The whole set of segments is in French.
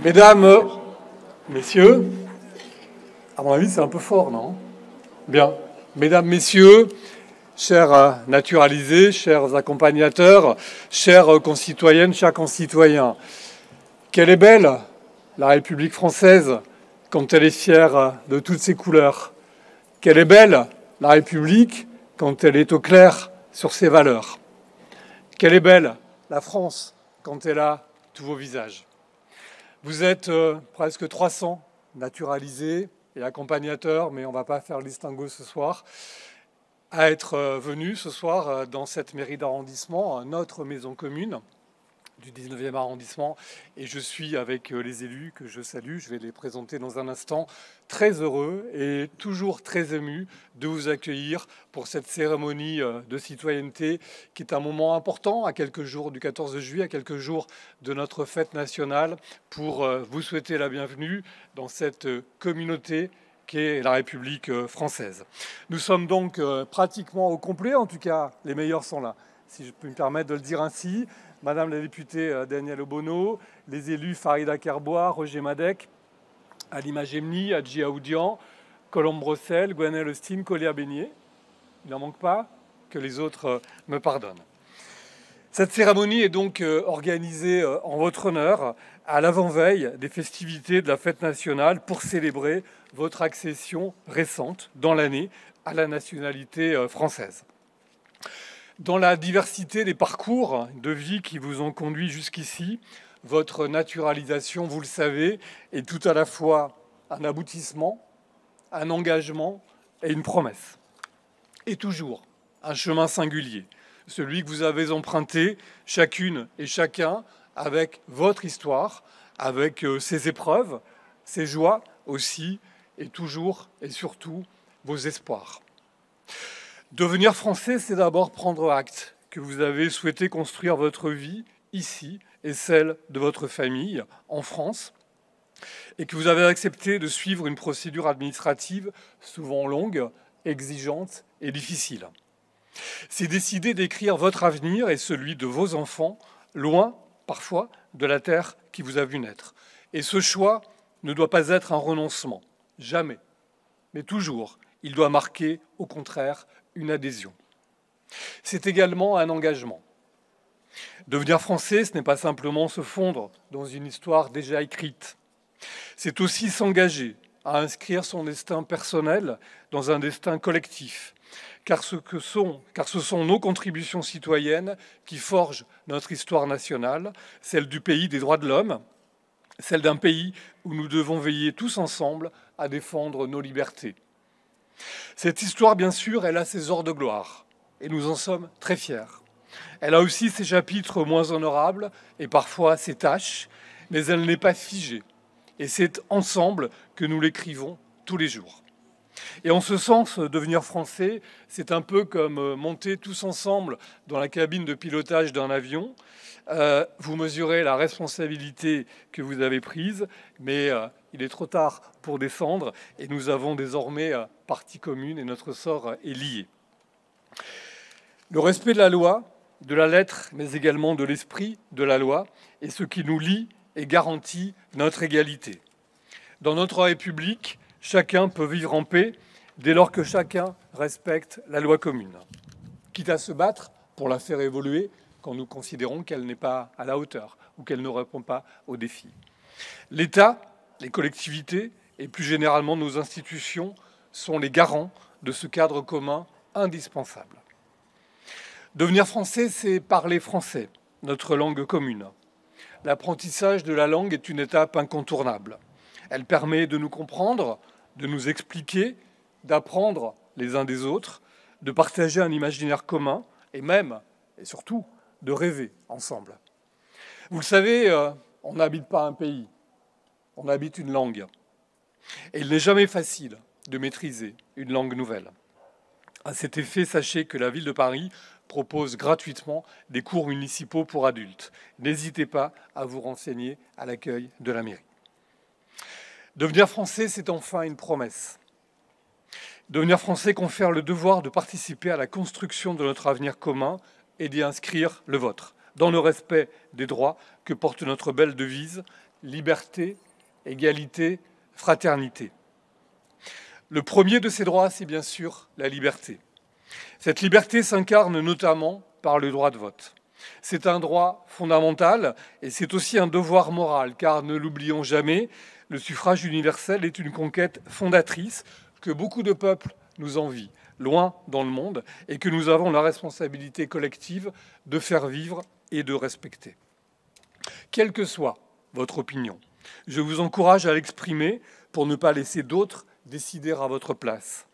Mesdames, Messieurs, à mon avis, c'est un peu fort, non? Bien. Mesdames, Messieurs, chers naturalisés, chers accompagnateurs, chères concitoyennes, chers concitoyens, quelle est belle la République française quand elle est fière de toutes ses couleurs. Quelle est belle la République quand elle est au clair sur ses valeurs. Quelle est belle la France quand elle a tous vos visages. Vous êtes presque 300 naturalisés et accompagnateurs, mais on ne va pas faire le distinguo ce soir, à être venus ce soir dans cette mairie d'arrondissement, notre maison commune du 19e arrondissement. Et je suis avec les élus que je salue, je vais les présenter dans un instant, très heureux et toujours très ému de vous accueillir pour cette cérémonie de citoyenneté qui est un moment important, à quelques jours du 14 juillet, à quelques jours de notre fête nationale, pour vous souhaiter la bienvenue dans cette communauté qu'est la République française. Nous sommes donc pratiquement au complet, en tout cas les meilleurs sont là, si je peux me permettre de le dire ainsi. Madame la députée Danielle Obono, les élus Farida Kerbois, Roger Madec, Halima Gemni, Hadji Aoudian, Colombe Brossel, Gwenelle Austin, Collier Beignet. Il n'en manque pas, que les autres me pardonnent. Cette cérémonie est donc organisée en votre honneur à l'avant-veille des festivités de la fête nationale pour célébrer votre accession récente dans l'année à la nationalité française. Dans la diversité des parcours de vie qui vous ont conduit jusqu'ici, votre naturalisation, vous le savez, est tout à la fois un aboutissement, un engagement et une promesse. Et toujours un chemin singulier, celui que vous avez emprunté, chacune et chacun, avec votre histoire, avec ses épreuves, ses joies aussi, et toujours et surtout vos espoirs. Devenir français, c'est d'abord prendre acte que vous avez souhaité construire votre vie ici et celle de votre famille en France et que vous avez accepté de suivre une procédure administrative souvent longue, exigeante et difficile. C'est décider d'écrire votre avenir et celui de vos enfants loin, parfois, de la terre qui vous a vu naître. Et ce choix ne doit pas être un renoncement, jamais, mais toujours. Il doit marquer, au contraire, une adhésion. C'est également un engagement. Devenir français, ce n'est pas simplement se fondre dans une histoire déjà écrite. C'est aussi s'engager à inscrire son destin personnel dans un destin collectif. Car ce sont nos contributions citoyennes qui forgent notre histoire nationale, celle du pays des droits de l'homme, celle d'un pays où nous devons veiller tous ensemble à défendre nos libertés. Cette histoire, bien sûr, elle a ses heures de gloire, et nous en sommes très fiers. Elle a aussi ses chapitres moins honorables, et parfois ses tâches, mais elle n'est pas figée. Et c'est ensemble que nous l'écrivons tous les jours. Et en ce sens, devenir français, c'est un peu comme monter tous ensemble dans la cabine de pilotage d'un avion. Vous mesurez la responsabilité que vous avez prise, mais il est trop tard pour descendre et nous avons désormais partie commune et notre sort est lié. Le respect de la loi, de la lettre, mais également de l'esprit de la loi est ce qui nous lie et garantit notre égalité. Dans notre République, chacun peut vivre en paix dès lors que chacun respecte la loi commune, quitte à se battre pour la faire évoluer quand nous considérons qu'elle n'est pas à la hauteur ou qu'elle ne répond pas aux défis. L'État, les collectivités et plus généralement nos institutions sont les garants de ce cadre commun indispensable. Devenir français, c'est parler français, notre langue commune. L'apprentissage de la langue est une étape incontournable. Elle permet de nous comprendre, de nous expliquer, d'apprendre les uns des autres, de partager un imaginaire commun et même, et surtout, de rêver ensemble. Vous le savez, on n'habite pas un pays, on habite une langue. Et il n'est jamais facile de maîtriser une langue nouvelle. À cet effet, sachez que la ville de Paris propose gratuitement des cours municipaux pour adultes. N'hésitez pas à vous renseigner à l'accueil de la mairie. Devenir français, c'est enfin une promesse. Devenir français confère le devoir de participer à la construction de notre avenir commun et d'y inscrire le vôtre, dans le respect des droits que porte notre belle devise, liberté, égalité, fraternité. Le premier de ces droits, c'est bien sûr la liberté. Cette liberté s'incarne notamment par le droit de vote. C'est un droit fondamental et c'est aussi un devoir moral, car ne l'oublions jamais, le suffrage universel est une conquête fondatrice que beaucoup de peuples nous envient, loin dans le monde, et que nous avons la responsabilité collective de faire vivre et de respecter. Quelle que soit votre opinion, je vous encourage à l'exprimer pour ne pas laisser d'autres décider à votre place.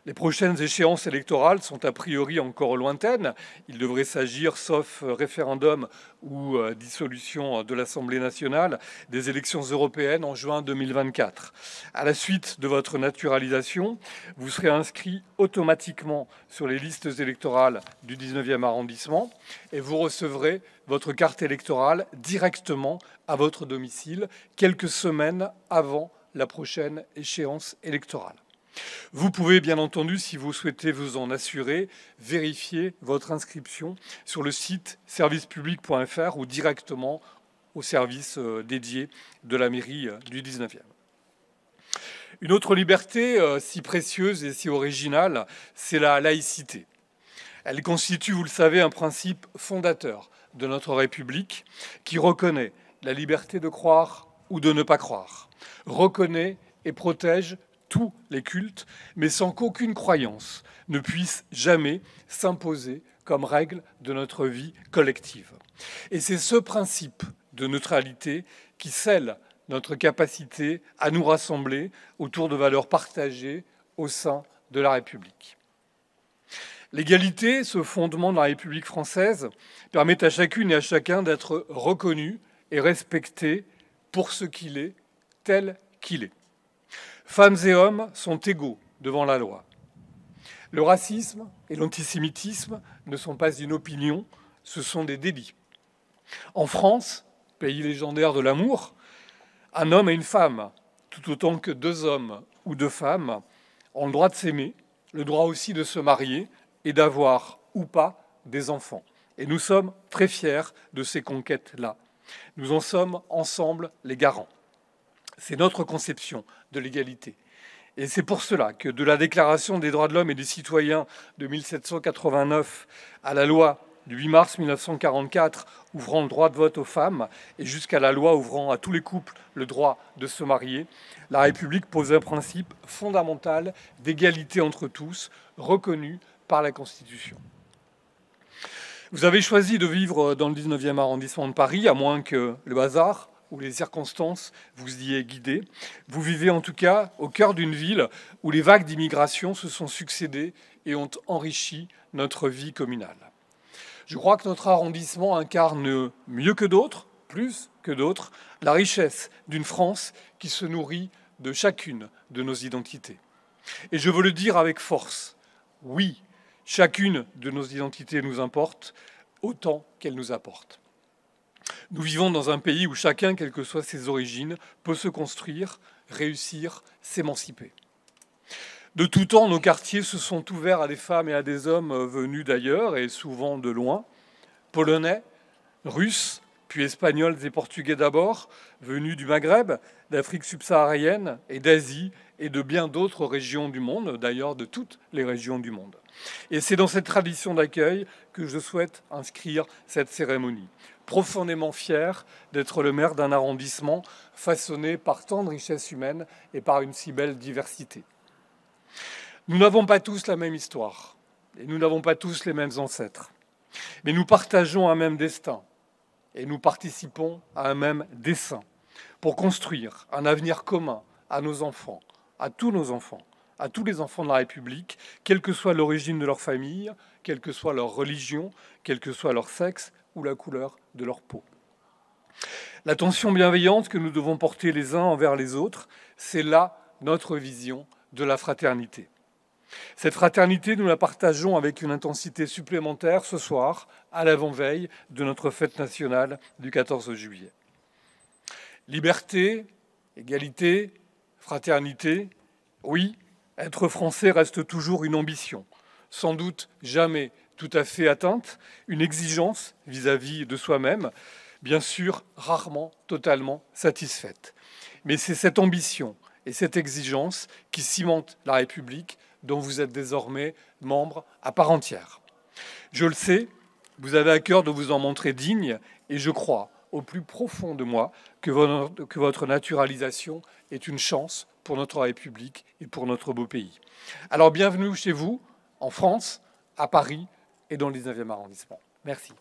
Les prochaines échéances électorales sont a priori encore lointaines. Il devrait s'agir, sauf référendum ou dissolution de l'Assemblée nationale, des élections européennes en juin 2024. À la suite de votre naturalisation, vous serez inscrit automatiquement sur les listes électorales du 19e arrondissement et vous recevrez votre carte électorale directement à votre domicile quelques semaines avant la prochaine échéance électorale. Vous pouvez bien entendu, si vous souhaitez vous en assurer, vérifier votre inscription sur le site servicepublic.fr ou directement au service dédié de la mairie du 19e. Une autre liberté si précieuse et si originale, c'est la laïcité. Elle constitue, vous le savez, un principe fondateur de notre République qui reconnaît la liberté de croire ou de ne pas croire, reconnaît et protège tous les cultes, mais sans qu'aucune croyance ne puisse jamais s'imposer comme règle de notre vie collective. Et c'est ce principe de neutralité qui scelle notre capacité à nous rassembler autour de valeurs partagées au sein de la République. L'égalité, ce fondement de la République française, permet à chacune et à chacun d'être reconnu et respecté pour ce qu'il est, tel qu'il est. Femmes et hommes sont égaux devant la loi. Le racisme et l'antisémitisme ne sont pas une opinion, ce sont des délits. En France, pays légendaire de l'amour, un homme et une femme, tout autant que deux hommes ou deux femmes, ont le droit de s'aimer, le droit aussi de se marier et d'avoir ou pas des enfants. Et nous sommes très fiers de ces conquêtes-là. Nous en sommes ensemble les garants. C'est notre conception de l'égalité. Et c'est pour cela que de la Déclaration des droits de l'homme et des citoyens de 1789 à la loi du 8 mars 1944 ouvrant le droit de vote aux femmes et jusqu'à la loi ouvrant à tous les couples le droit de se marier, la République pose un principe fondamental d'égalité entre tous, reconnu par la Constitution. Vous avez choisi de vivre dans le 19e arrondissement de Paris, à moins que le hasard ou les circonstances vous y aient guidé. Vous vivez en tout cas au cœur d'une ville où les vagues d'immigration se sont succédées et ont enrichi notre vie communale. Je crois que notre arrondissement incarne mieux que d'autres, plus que d'autres, la richesse d'une France qui se nourrit de chacune de nos identités. Et je veux le dire avec force, oui, chacune de nos identités nous importe autant qu'elle nous apporte. Nous vivons dans un pays où chacun, quelles que soient ses origines, peut se construire, réussir, s'émanciper. De tout temps, nos quartiers se sont ouverts à des femmes et à des hommes venus d'ailleurs, et souvent de loin, polonais, russes, puis espagnols et portugais d'abord, venus du Maghreb, d'Afrique subsaharienne et d'Asie, et de bien d'autres régions du monde, d'ailleurs de toutes les régions du monde. Et c'est dans cette tradition d'accueil que je souhaite inscrire cette cérémonie. Profondément fier d'être le maire d'un arrondissement façonné par tant de richesses humaines et par une si belle diversité. Nous n'avons pas tous la même histoire et nous n'avons pas tous les mêmes ancêtres, mais nous partageons un même destin et nous participons à un même dessein pour construire un avenir commun à nos enfants, à tous nos enfants, à tous les enfants de la République, quelle que soit l'origine de leur famille, quelle que soit leur religion, quel que soit leur sexe ou la couleur de leur peau. L'attention bienveillante que nous devons porter les uns envers les autres, c'est là notre vision de la fraternité. Cette fraternité, nous la partageons avec une intensité supplémentaire ce soir, à l'avant-veille de notre fête nationale du 14 juillet. Liberté, égalité, fraternité, oui, être français reste toujours une ambition, sans doute jamais tout à fait atteinte, une exigence vis-à-vis de soi-même, bien sûr rarement totalement satisfaite. Mais c'est cette ambition et cette exigence qui cimentent la République dont vous êtes désormais membre à part entière. Je le sais, vous avez à cœur de vous en montrer digne et je crois au plus profond de moi que votre naturalisation est une chance pour notre République et pour notre beau pays. Alors bienvenue chez vous, en France, à Paris et dans le 19e arrondissement. Merci.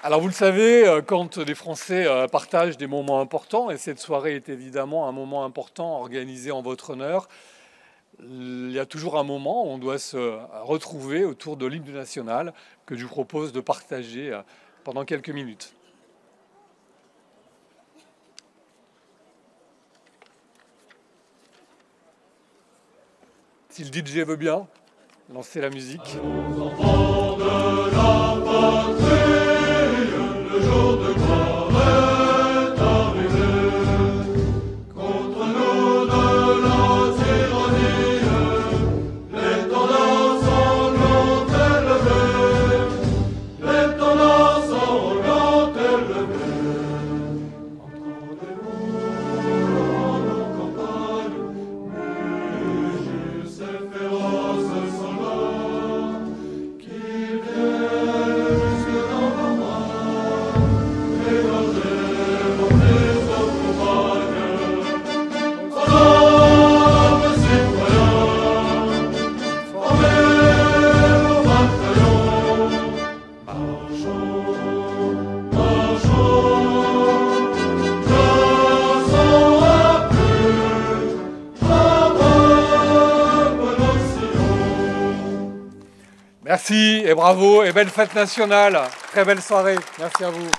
Alors vous le savez, quand les Français partagent des moments importants, et cette soirée est évidemment un moment important organisé en votre honneur, il y a toujours un moment où on doit se retrouver autour de l'hymne national que je vous propose de partager pendant quelques minutes. Si le DJ veut bien, lancer la musique. Enfants de la patrie, le jour de gloire est arrivé. Contre nous de la tyrannie, les tendances sanglantes élevées, les tendances sanglantes élevées. Entendez-vous en campagne, mugir ces féroces soldats qui viennent jusque dans nos bras, mélanger nos maisons compagnes. Hommes citoyens, formez vos bataillons, marchons, marchons, chassons à plus, revenons Sion. Merci et bravo et belle fête nationale. Très belle soirée. Merci à vous.